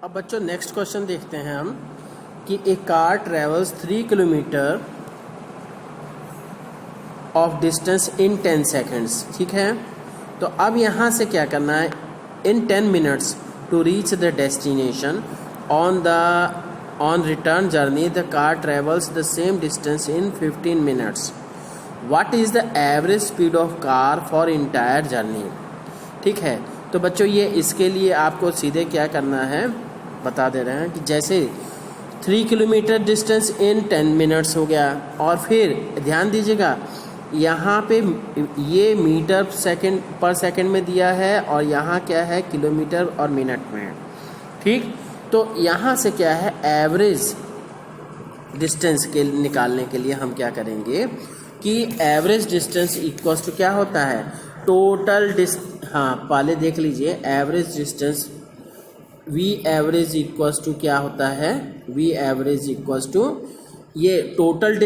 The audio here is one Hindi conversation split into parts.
अब बच्चों नेक्स्ट क्वेश्चन देखते हैं हम कि a car travels 3 kilometre of distance in 10 seconds. ठीक है, तो अब यहाँ से क्या करना है, in 10 minutes to reach the destination on return journey the car travels the same distance in 15 minutes. What is the average speed of car for entire journey. ठीक है, तो बच्चों ये इसके लिए आपको सीधे क्या करना है बता दे रहे हैं कि जैसे 3 किलोमीटर डिस्टेंस इन 10 मिनट्स हो गया, और फिर ध्यान दीजिएगा यहाँ पे ये मीटर सेकंड पर सेकंड में दिया है और यहाँ क्या है किलोमीटर और मिनट में। ठीक, तो यहाँ से क्या है एवरेज डिस्टेंस के निकालने के लिए हम क्या करेंगे कि एवरेज डिस्टेंस इक्वल्स टू क्या होता है टोटल हाँ पहले देख लीजिए average distance V average equals to क्या होता है, वी एवरेज इक्वल्स टू ये टोटल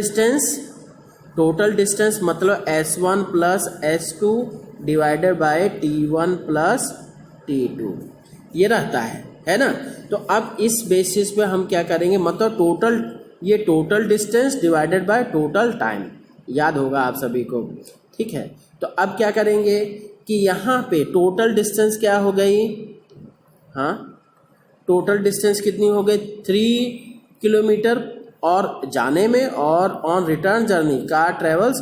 डिस्टेंस मतलब S1 plus S2 divided by T1 plus T2 ये रहता है ना। तो अब इस बेसिस पे हम क्या करेंगे, मतलब ये total distance divided by total time, याद होगा आप सभी को। ठीक है, तो अब क्या करेंगे कि यहाँ पे टोटल डिस्टेंस क्या हो गई, हाँ टोटल डिस्टेंस कितनी हो गई 3 किलोमीटर और जाने में, और on return journey car travels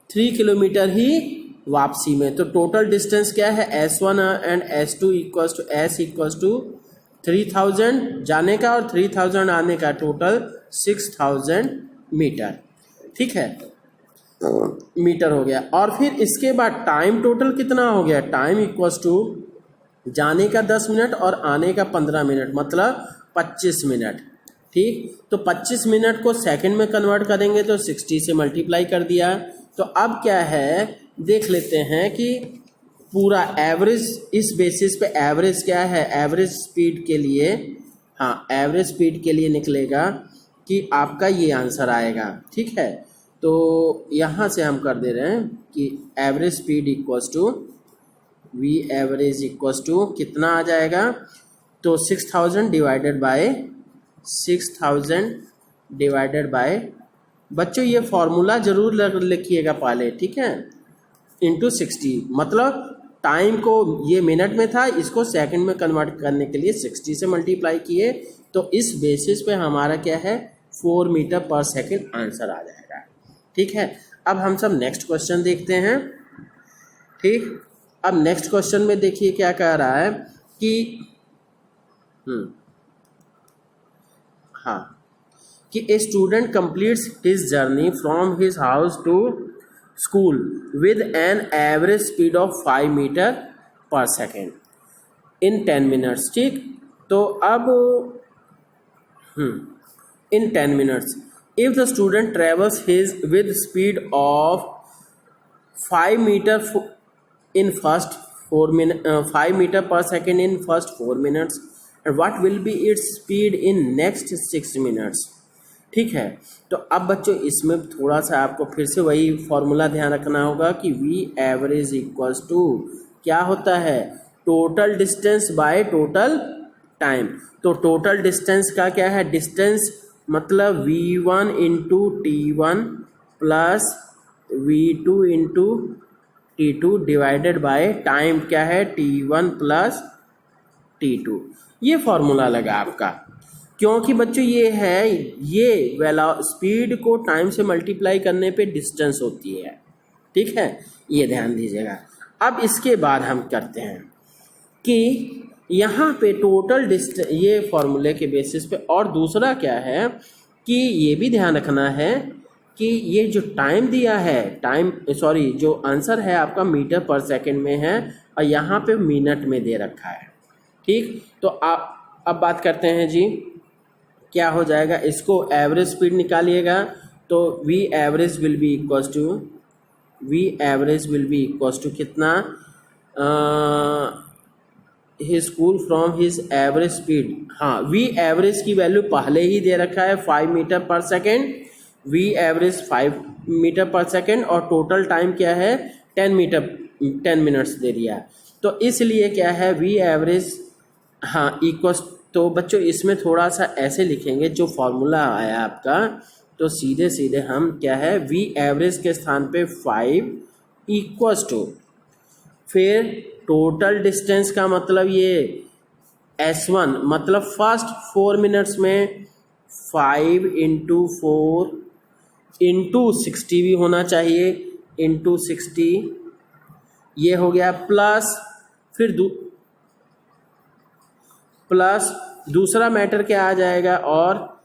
3 kilometre ही वापसी में। तो टोटल डिस्टेंस क्या है S1 and S2 equals to S equals to 3000 जाने का और 3000 आने का, टोटल 6000 मीटर। ठीक है, मीटर हो गया। और फिर इसके बाद टाइम टोटल कितना हो गया, टाइम इक्वल्स टू जाने का 10 मिनट और आने का 15 मिनट मतलब 25 मिनट। ठीक, तो 25 मिनट को सेकंड में कन्वर्ट करेंगे तो 60 से मल्टीप्लाई कर दिया। तो अब क्या है देख लेते हैं कि पूरा एवरेज इस बेसिस पे एवरेज क्या है, एवरेज स्पीड के लिए, हाँ एवरेज स्पीड के लिए निकलेगा कि आपका ये आंसर आएगा। ठीक है, तो यहाँ से हम कर दे रहे हैं कि average speed equals to V average equals to कितना आ जाएगा, तो 6000 डिवाइडेड बाय बच्चों ये फॉर्मूला जरूर लिखिएगा पहले, ठीक है, इंटू 60 मतलब टाइम को ये मिनट में था, इसको सेकंड में कन्वर्ट करने के लिए 60 से मल्टीप्लाई किए, तो इस बेसिस पे हमारा क्या है 4 मीटर पर सेकंड आंसर आ जाएगा। ठीक है, अब हम सब नेक्स्ट क्वेश्चन देखते हैं। ठीक, अब नेक्स्ट क्वेश्चन में देखिए क्या कह रहा है कि हाँ कि a student completes his journey from his house to school with an average speed of 5 metre per second in 10 minutes. ठीक, तो अब in 10 minutes if the student travels his with speed of 5 meter in first 4 minutes 5 meter per second in first 4 minutes, and what will be its speed in next 6 minutes। ठीक है, तो अब बच्चों इसमें थोड़ा सा आपको फिर से वही फॉर्मूला ध्यान रखना होगा कि वी एवरेज इक्वल्स टू क्या होता है total distance by total time. तो टोटल डिस्टेंस का क्या है, डिस्टेंस मतलब V1 into T1 plus V2 into T2 divided by time क्या है T1 प्लस T2। ये फॉर्मूला लगा आपका, क्योंकि बच्चों ये है ये स्पीड को टाइम से मल्टीप्लाई करने पे डिस्टेंस होती है। ठीक है, ये ध्यान दीजिएगा। अब इसके बाद हम करते हैं कि यहाँ पे टोटल डिस्टेंस ये फॉर्मूले के बेसिस पे, और दूसरा क्या है कि ये भी ध्यान रखना है कि ये जो टाइम दिया है जो आंसर है आपका मीटर पर सेकंड में है और यहाँ पे मिनट में दे रखा है। ठीक, तो आप अब बात करते हैं जी क्या हो जाएगा, इसको एवरेज स्पीड निकालिएगा तो V average will be equals to कितना his school from his average speed. हाँ, वी एवरेज की वैल्यू पहले ही दे रखा है 5 metre per second, V average 5 metre per second, और टोटल टाइम क्या है 10 मिनट्स दे दिया। तो इसलिए क्या है वी एवरेज हाँ इक्वल्स तो बच्चों इसमें थोड़ा सा ऐसे लिखेंगे, जो फॉर्मूला आया आपका, तो सीधे सीधे हम क्या है, वी एवरेज के स्थान पे 5 इक्वल्स टू, फिर टोटल डिस्टेंस का मतलब ये S1 मतलब फर्स्ट 4 मिनट्स में 5 इंटू 4 इंटू 60 भी होना चाहिए, इंटू 60 ये हो गया, प्लस फिर प्लस दूसरा मैटर क्या आ जाएगा, और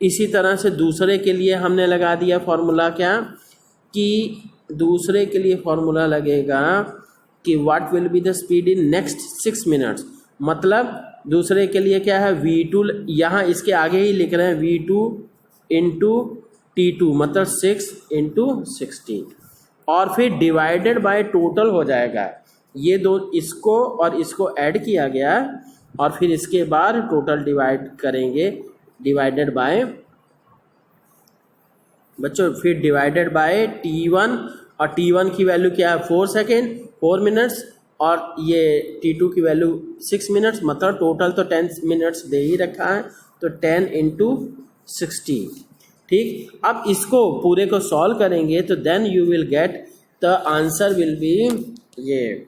इसी तरह से दूसरे के लिए हमने लगा दिया फॉर्मूला, क्या कि दूसरे के लिए फॉर्मूला लगेगा कि what will be the speed in next 6 minutes, मतलब दूसरे के लिए क्या है V2, यहाँ इसके आगे ही लिख रहे हैं V2 इंटू T2 मतलब 6 इंटू 60, और फिर डिवाइडेड बाय टोटल हो जाएगा, ये दो इसको और इसको ऐड किया गया, और फिर इसके बाद टोटल डिवाइड करेंगे, डिवाइडेड बाय बच्चों, फिर डिवाइडेड बाय T1, और T1 की वैल्यू क्या है 4 सेकेंड 4 मिनट्स, और ये T2 की वैल्यू 6 मिनट्स, मतलब टोटल तो 10 मिनट्स दे ही रखा है, तो 10 इंटू 60। ठीक, अब इसको पूरे को सॉल्व करेंगे तो then you will get the answer will be, ये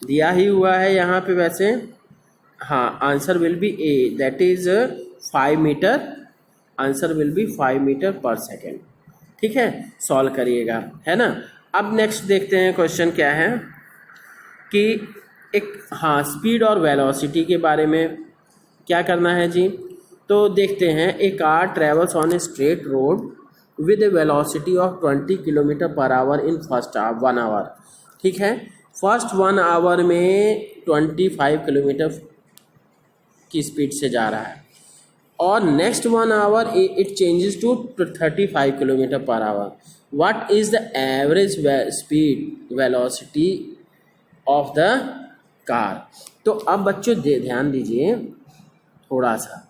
दिया ही हुआ है यहाँ पे वैसे, हाँ answer will be A, that is 5 metre, answer will be 5 metre per second. ठीक है, सॉल्व करिएगा, है ना। अब नेक्स्ट देखते हैं क्वेश्चन क्या है कि एक, हाँ स्पीड और वेलोसिटी के बारे में क्या करना है जी। तो देखते हैं, a car travels on a straight road with a velocity of 20 kilometre per hour in first 1 hour. ठीक है, फर्स्ट 1 आवर में 25 किलोमीटर की स्पीड से जा रहा है, और next 1 hour it changes to 35 kilometre per hour. What is the average speed velocity of the car. तो अब बच्चों ध्यान दीजिए थोड़ा सा,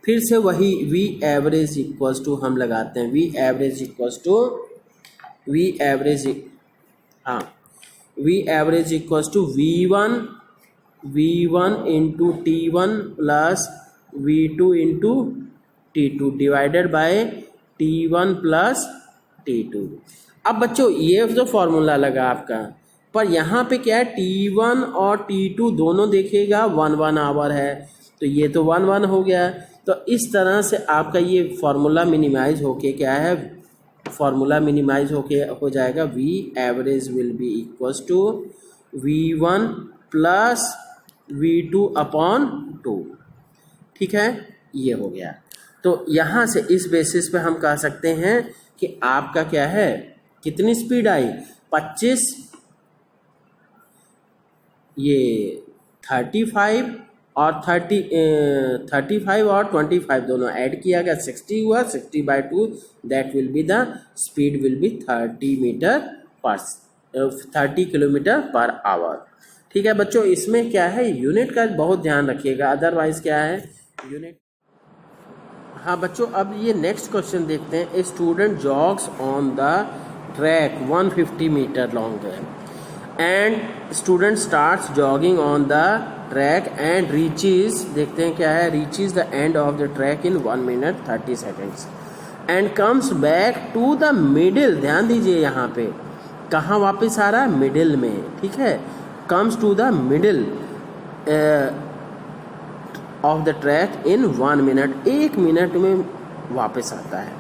फिर से वही वी एवरेज इक्वल्स टू हम लगाते हैं, V average equals to V average, हाँ V average equals to V1 into T1 plus V2 into T2 divided by T1 plus T2। अब बच्चों ये जो फॉर्मूला लगा आपका, पर यहाँ पे क्या है T1 और T2 दोनों देखिएगा 1 आवर है, तो ये तो 1 हो गया। तो इस तरह से आपका ये फार्मूला मिनिमाइज होके क्या है, फार्मूला मिनिमाइज होके हो जाएगा, V average will be equals to V1 plus V2 upon 2। ठीक है, ये हो गया। तो यहाँ से इस बेसिस पे हम कह सकते हैं कि आपका क्या है, कितनी स्पीड आई 25, ये 35 और 35 और 25 दोनों ऐड किया गया 60 हुआ, 60/2 that will be the speed will be 30 kilometre per our. ठीक है बच्चों, इसमें क्या है यूनिट का बहुत ध्यान रखिएगा, अदरवाइज क्या है यूनिट। हाँ बच्चों, अब ये नेक्स्ट क्वेश्चन देखते हैं। A student jogs on the track 150 metre long है, and student starts jogging on the track and reaches, देखते हैं क्या है, reaches the end of the track in 1 minute 30 seconds and comes back to the middle. ध्यान दीजिए यहाँ पे कहाँ वापस आ रहा है, मिडिल में। ठीक है, comes to the middle of the track in 1 minute, 1 minute में वापस आता है।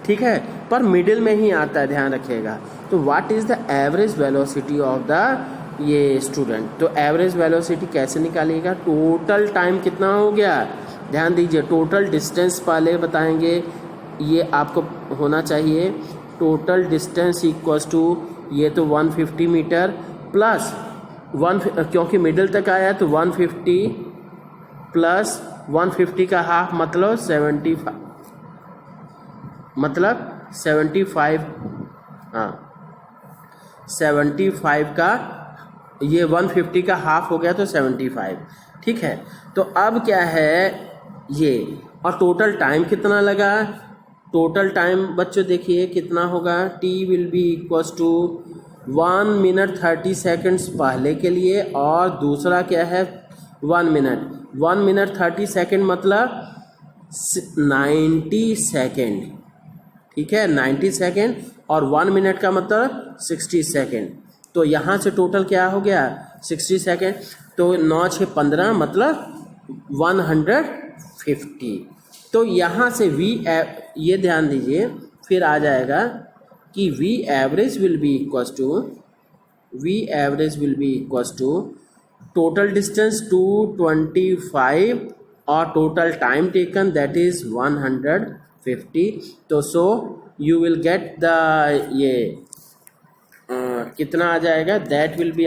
ठीक है, पर मिडिल में ही आता है, ध्यान रखिएगा। तो what is the average velocity of the ये स्टूडेंट। तो एवरेज वेलोसिटी कैसे निकालिएगा, टोटल टाइम कितना हो गया, ध्यान दीजिए, टोटल डिस्टेंस पहले बताएंगे, ये आपको होना चाहिए टोटल डिस्टेंस इक्वल्स टू, ये तो 150 मीटर प्लस 1, क्योंकि मिडिल तक आया तो 150 प्लस 150 का हाफ मतलब 75, मतलब 75, हाँ 75 का, ये 150 का हाफ हो गया तो 75। ठीक है, तो अब क्या है ये, और टोटल टाइम कितना लगा, टोटल टाइम बच्चों देखिए कितना होगा, T will be equals to 1 minute 30 seconds पहले के लिए, और दूसरा क्या है 1 मिनट, 1 मिनट 30 सेकेंड मतलब 90 सेकेंड, ठीक है, 90 सेकेंड, और 1 मिनट का मतलब 60 सेकेंड। तो यहाँ से टोटल क्या हो गया 60 सेकेंड, तो 9 6 15 मतलब 150। तो यहाँ से ये ध्यान दीजिए, फिर आ जाएगा कि V average will be equals to total distance 225 और total time taken that is 150। तो so you will get the ये कितना आ जाएगा, दैट विल बी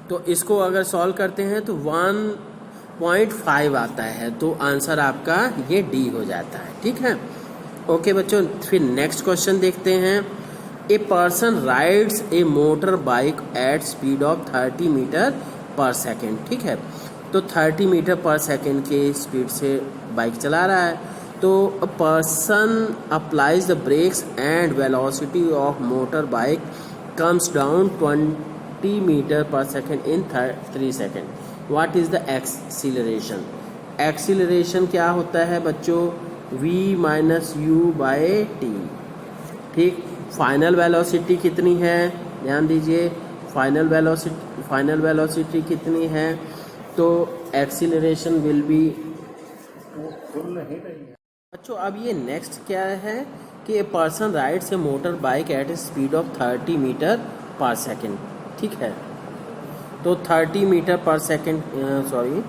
तो इसको अगर सॉल्व करते हैं तो 1.5 आता है, तो आंसर आपका ये डी हो जाता है, ठीक है। ओके बच्चों, फिर नेक्स्ट क्वेश्चन देखते हैं। A person rides a motorbike at speed of 30 metre per second, ठीक है। तो 30 मीटर पर सेकेंड के स्पीड से बाइक चला रहा है। तो a person applies the brakes and velocity of motor bike comes down 20 metre per second in 3 second. What is the acceleration? Acceleration क्या होता है बच्चों, v minus u by t, ठीक। फाइनल वेलोसिटी कितनी है, ध्यान दीजिए, फाइनल वेलोसिटी कितनी है, तो एक्सीलरेशन विल बी बच्चों। अब ये नेक्स्ट क्या है कि a person rides a motorbike at a speed of 30 metre per second, ठीक है। तो 30 मीटर पर सेकेंड, सॉरी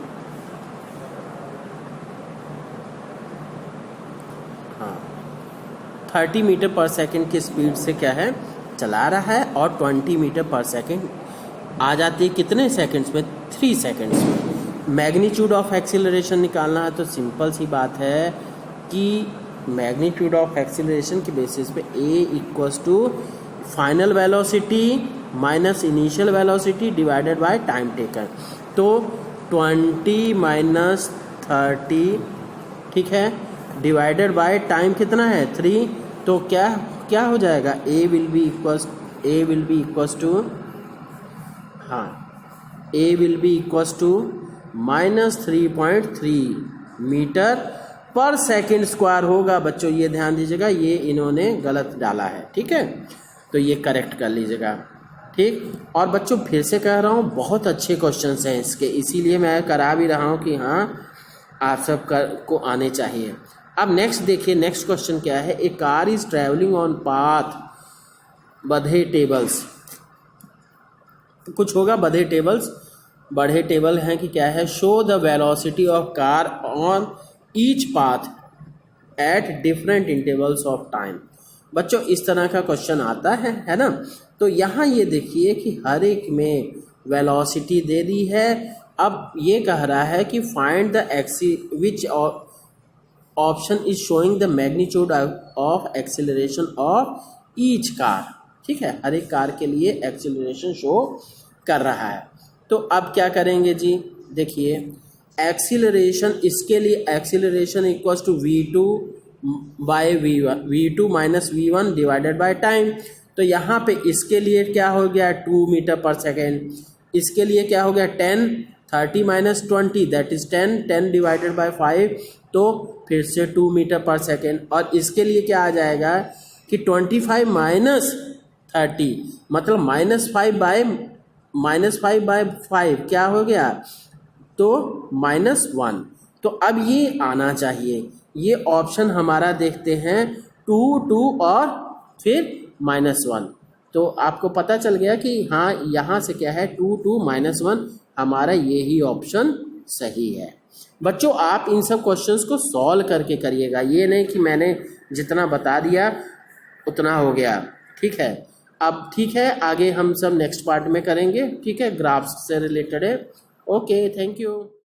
हाँ, 30 मीटर पर सेकेंड की स्पीड से क्या है चला रहा है, और 20 मीटर पर सेकेंड आ जाती है कितने सेकेंड्स में, 3 सेकेंड्स में। मैग्नीट्यूड ऑफ एक्सीलरेशन निकालना है तो सिंपल सी बात है कि मैग्नीट्यूड ऑफ एक्सीलरेशन के बेसिस पे a equals to final velocity minus initial velocity divided by time taken. तो 20 माइनस 30, ठीक है, डिवाइडेड बाय टाइम कितना है 3। तो क्या हो जाएगा, a will be equals to minus 3.3 metre per second square होगा। बच्चों ये ध्यान दीजिएगा, ये इन्होंने गलत डाला है, ठीक है, तो ये करेक्ट कर लीजिएगा, ठीक। और बच्चों फिर से कह रहा हूँ, बहुत अच्छे क्वेश्चंस हैं इसके, इसीलिए मैं करा भी रहा हूँ कि हाँ आप सब को आने चाहिए। अब नेक्स्ट देखिए, नेक्स्ट क्वेश्चन क्या है। A car is travelling on path बधे टेबल्स, कुछ होगा बधे टेबल्स, बढ़े टेबल हैं कि क्या है, show the velocity of car on each path at different intervals of time. बच्चों इस तरह का क्वेश्चन आता है ना। तो यहाँ ये देखिए कि हर एक में वेलोसिटी दे दी है। अब ये कह रहा है कि find the which option is showing the magnitude of acceleration of each car, ठीक है, हर एक कार के लिए एक्सीलरेशन शो कर रहा है। तो अब क्या करेंगे जी, देखिए एक्सीलरेशन, इसके लिए acceleration equals to v2 by v2 minus v1 divided by time. तो यहाँ पे इसके लिए क्या हो गया 2 मीटर पर सेकेंड, इसके लिए क्या हो गया 10, 30 minus 20 that is 10 divided by 5, तो फिर से 2 मीटर पर सेकेंड। और इसके लिए क्या आ जाएगा कि 25 माइनस 30 मतलब -5 बाय 5 क्या हो गया, तो -1। तो अब ये आना चाहिए, ये ऑप्शन हमारा देखते हैं 2 2 और फिर -1। तो आपको पता चल गया कि हाँ यहाँ से क्या है 2 2 -1, हमारा यही ऑप्शन सही है। बच्चों आप इन सब क्वेश्चंस को सॉल्व करके करिएगा, ये नहीं कि मैंने जितना बता दिया उतना हो गया, ठीक है। अब ठीक है, आगे हम सब नेक्स्ट पार्ट में करेंगे, ठीक है, ग्राफ्स से रिलेटेड है। Okay, thank you.